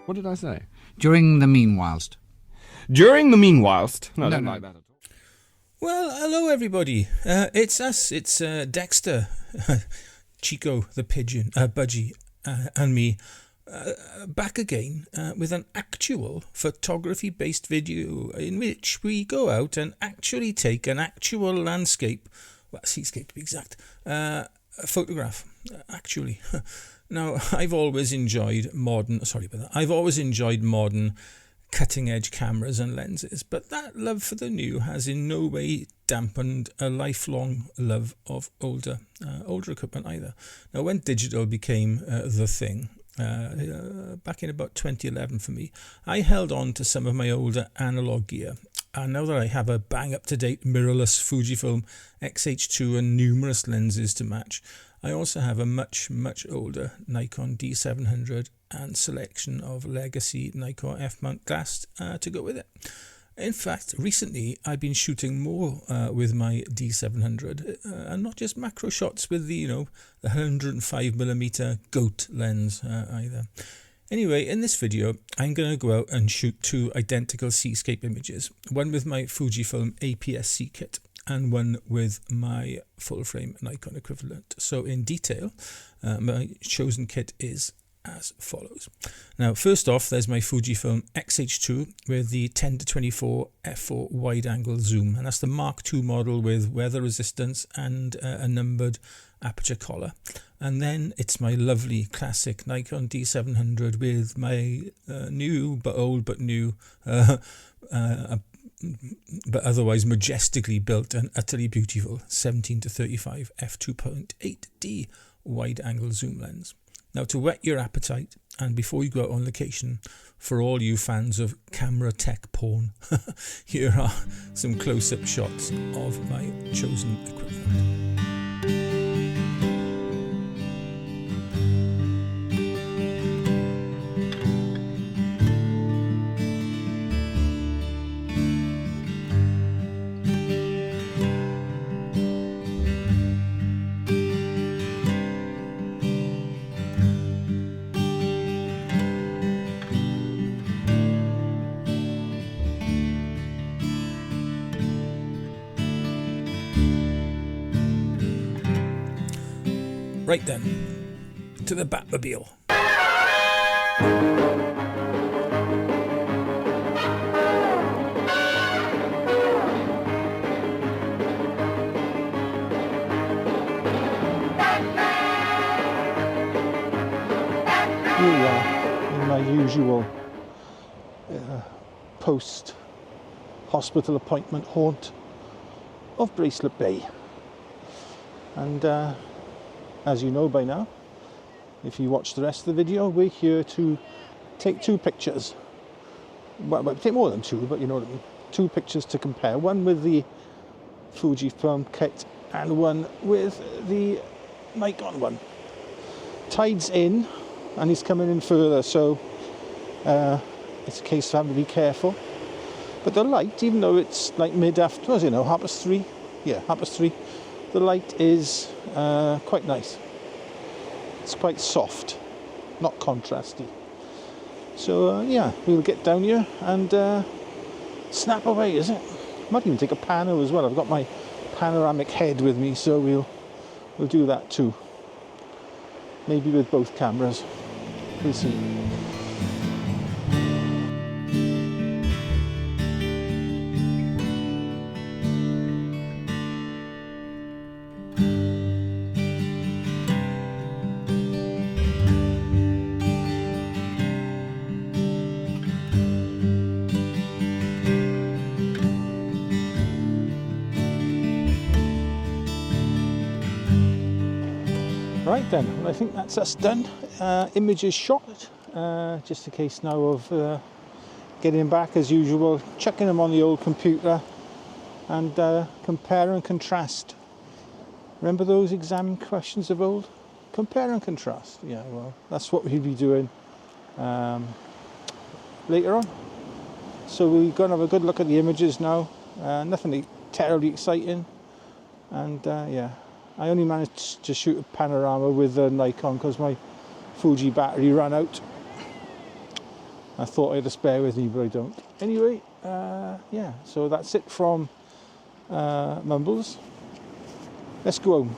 What did I say? During the meanwhilest. During the meanwhilest? No, I don't like that at all. Well, hello everybody. It's us. It's Dexter, Chico the pigeon, Budgie, and me, back again with an actual photography-based video in which we go out and actually take an actual landscape, well, seascape to be exact, photograph. Actually. Now, I've always enjoyed modern cutting-edge cameras and lenses, but that love for the new has in no way dampened a lifelong love of older equipment either. Now, when digital became the thing, back in about 2011 for me, I held on to some of my older analog gear. And now that I have a bang-up-to-date mirrorless Fujifilm X-H2 and numerous lenses to match, I also have a much, much older Nikon D700 and selection of legacy Nikkor f-mount glass to go with it. In fact, recently I've been shooting more with my D700 and not just macro shots with the 105mm GOAT lens either. Anyway, in this video, I'm going to go out and shoot two identical seascape images, one with my Fujifilm APS-C kit and one with my full-frame Nikon equivalent. So in detail, my chosen kit is as follows. Now, first off, there's my Fujifilm X-H2 with the 10-24 f4 wide-angle zoom, and that's the Mark II model with weather resistance and a numbered aperture collar. And then it's my lovely classic Nikon D700 with my new but old but new but otherwise majestically built and utterly beautiful 17-35 f2.8D wide-angle zoom lens. Now, to whet your appetite, and before you go out on location, for all you fans of camera tech porn, here are some close-up shots of my chosen equipment. Right then, to the Batmobile. Here we are in my usual post-hospital appointment haunt of Bracelet Bay. And as you know by now, if you watch the rest of the video, we're here to take two pictures. Well, take more than two, but you know what I mean. Two pictures to compare. One with the Fujifilm kit and one with the Nikon one. Tide's in and he's coming in further, so it's a case of having to be careful. But the light, even though it's like mid-after, what is it now, 3:30? Yeah, 3:30. The light is quite nice. It's quite soft, not contrasty. So yeah, we'll get down here and snap away, is it? Might even take a pano as well. I've got my panoramic head with me, so we'll do that too. Maybe with both cameras. We'll see. Right then, well, I think that's us done. Images shot. Just a case now of getting back as usual, chucking them on the old computer and compare and contrast. Remember those exam questions of old? Compare and contrast. Yeah, well, that's what we'll be doing later on. So we're going to have a good look at the images now. Nothing terribly exciting. And yeah, I only managed to shoot a panorama with a Nikon because my Fuji battery ran out. I thought I had a spare with me, but I don't. Anyway, yeah, so that's it from Mumbles. Let's go home.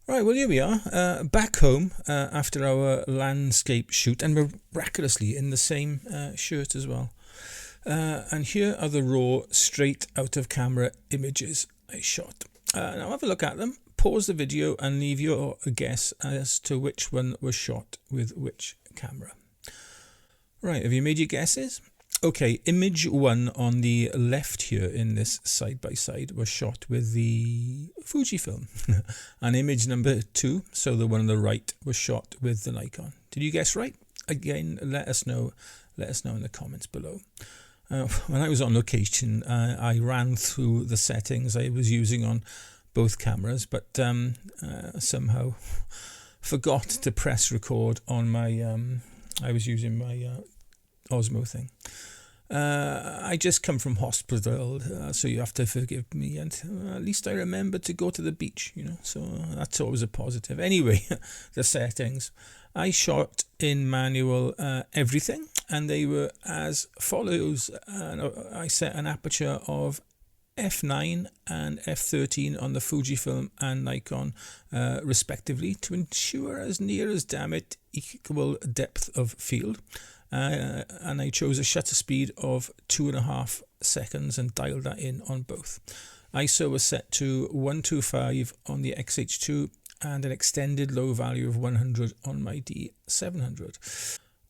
Right, well, here we are, back home after our landscape shoot, and miraculously in the same shirt as well. And here are the raw, straight out of camera images I shot. Now have a look at them, pause the video and leave your guess as to which one was shot with which camera. Right, have you made your guesses? Okay, image 1 on the left here in this side-by-side was shot with the Fujifilm. And image number 2, so the one on the right, was shot with the Nikon. Did you guess right? Again, let us know in the comments below. When I was on location, I ran through the settings I was using on both cameras, but somehow forgot to press record on my... I was using my Osmo thing. I just come from hospital, so you have to forgive me, and at least I remembered to go to the beach, you know, so that's always a positive. Anyway, the settings. I shot in manual everything, and they were as follows. I set an aperture of f9 and f13 on the Fujifilm and Nikon respectively to ensure as near as damn it equal depth of field. And I chose a shutter speed of 2.5 seconds and dialed that in on both. ISO was set to 125 on the X-H2 and an extended low value of 100 on my D700.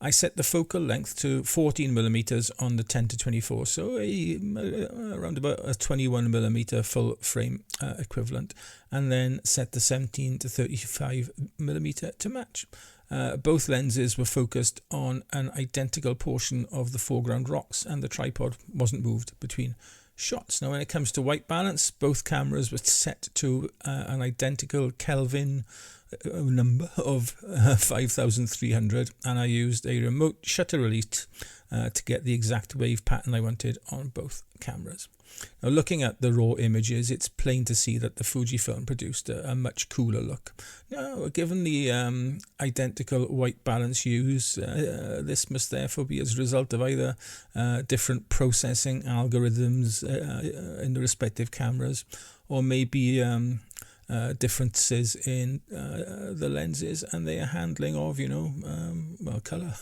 I set the focal length to 14mm on the 10-24, so around about a 21mm full frame equivalent, and then set the 17-35mm to match. Both lenses were focused on an identical portion of the foreground rocks, and the tripod wasn't moved between shots. Now when it comes to white balance, both cameras were set to an identical Kelvin number of 5300, and I used a remote shutter release to get the exact wave pattern I wanted on both cameras. Now looking at the raw images, it's plain to see that the Fujifilm produced a much cooler look. Now, given the identical white balance used, this must therefore be as a result of either different processing algorithms in the respective cameras, or maybe differences in the lenses and their handling of, well, colour.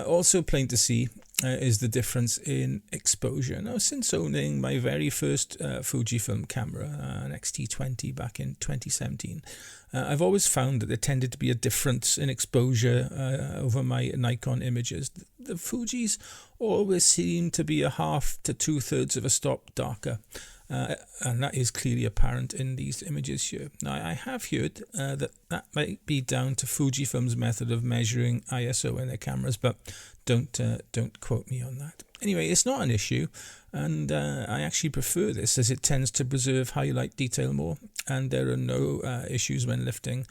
Also plain to see is the difference in exposure. Now, since owning my very first Fujifilm camera, an X-T20 back in 2017, I've always found that there tended to be a difference in exposure over my Nikon images. The Fujis always seem to be a half to 2/3 of a stop darker. And that is clearly apparent in these images here. Now, I have heard that might be down to Fujifilm's method of measuring ISO in their cameras, but don't quote me on that. Anyway, it's not an issue, and I actually prefer this as it tends to preserve highlight detail more, and there are no issues when lifting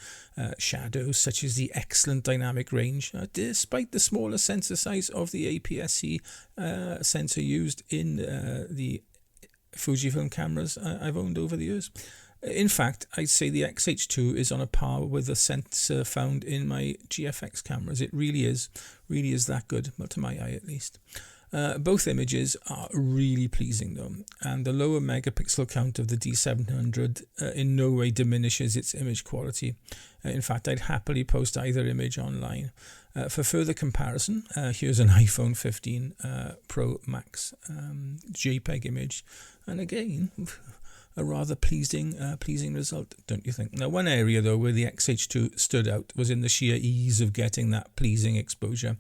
shadows, such as the excellent dynamic range, despite the smaller sensor size of the APS-C sensor used in the Fujifilm cameras I've owned over the years. In fact, I'd say the X-H2 is on a par with the sensor found in my GFX cameras. It really is that good, well, to my eye at least. Both images are really pleasing though, and the lower megapixel count of the D700 in no way diminishes its image quality. In fact, I'd happily post either image online. For further comparison, here's an iPhone 15 Pro Max JPEG image, and again, a rather pleasing result, don't you think? Now, one area though where the X-H2 stood out was in the sheer ease of getting that pleasing exposure.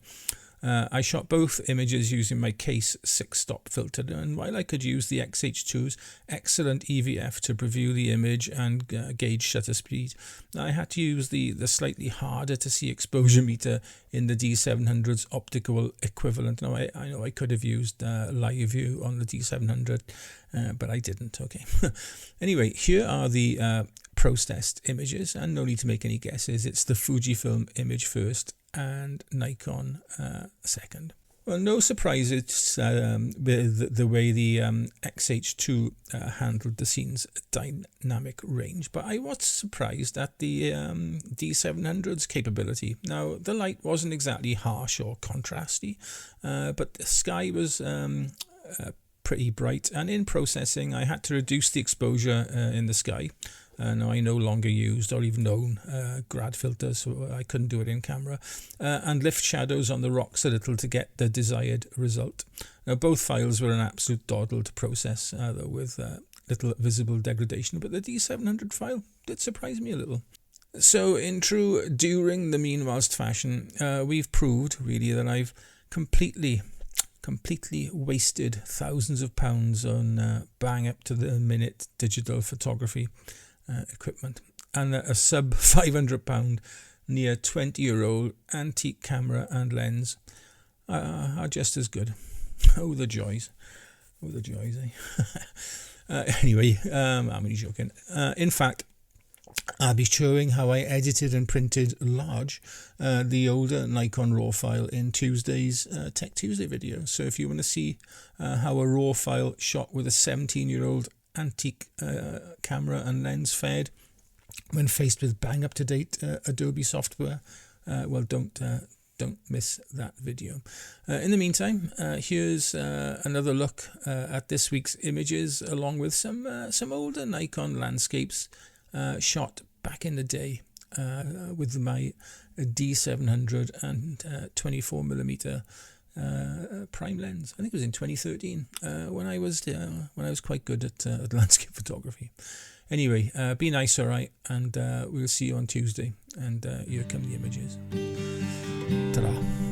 I shot both images using my Case 6-stop filter, and while I could use the X-H2's excellent EVF to preview the image and gauge shutter speed, I had to use the slightly harder to see exposure meter in the D700's optical equivalent. Now, I know I could have used live view on the D700, but I didn't. Okay. Anyway, here are the processed images, and no need to make any guesses. It's the Fujifilm image first and Nikon second. Well, no surprises with the way the X-H2 handled the scene's dynamic range, but I was surprised at the D700's capability. Now, the light wasn't exactly harsh or contrasty, but the sky was pretty bright, and in processing I had to reduce the exposure in the sky. Now, I no longer used or even own grad filters, so I couldn't do it in camera, and lift shadows on the rocks a little to get the desired result. Now, both files were an absolute doddle to process, though with little visible degradation, but the D700 file did surprise me a little. So in true during the meanwhilest fashion, we've proved really that I've completely wasted thousands of pounds on bang up to the minute digital photography equipment, and a sub £500 near 20-year-old antique camera and lens are just as good. Oh, the joys, eh? Anyway, I'm only joking. In fact, I'll be showing how I edited and printed large the older Nikon RAW file in Tuesday's Tech Tuesday video. So if you want to see how a RAW file shot with a 17-year-old antique camera and lens fared when faced with bang up to date Adobe software, well, don't miss that video. In the meantime, here's another look at this week's images, along with some older Nikon landscapes shot back in the day with my D700 and 24mm prime lens. I think it was in 2013 when I was quite good at landscape photography. Anyway, be nice, all right, and we'll see you on Tuesday. And here come the images. Ta-da.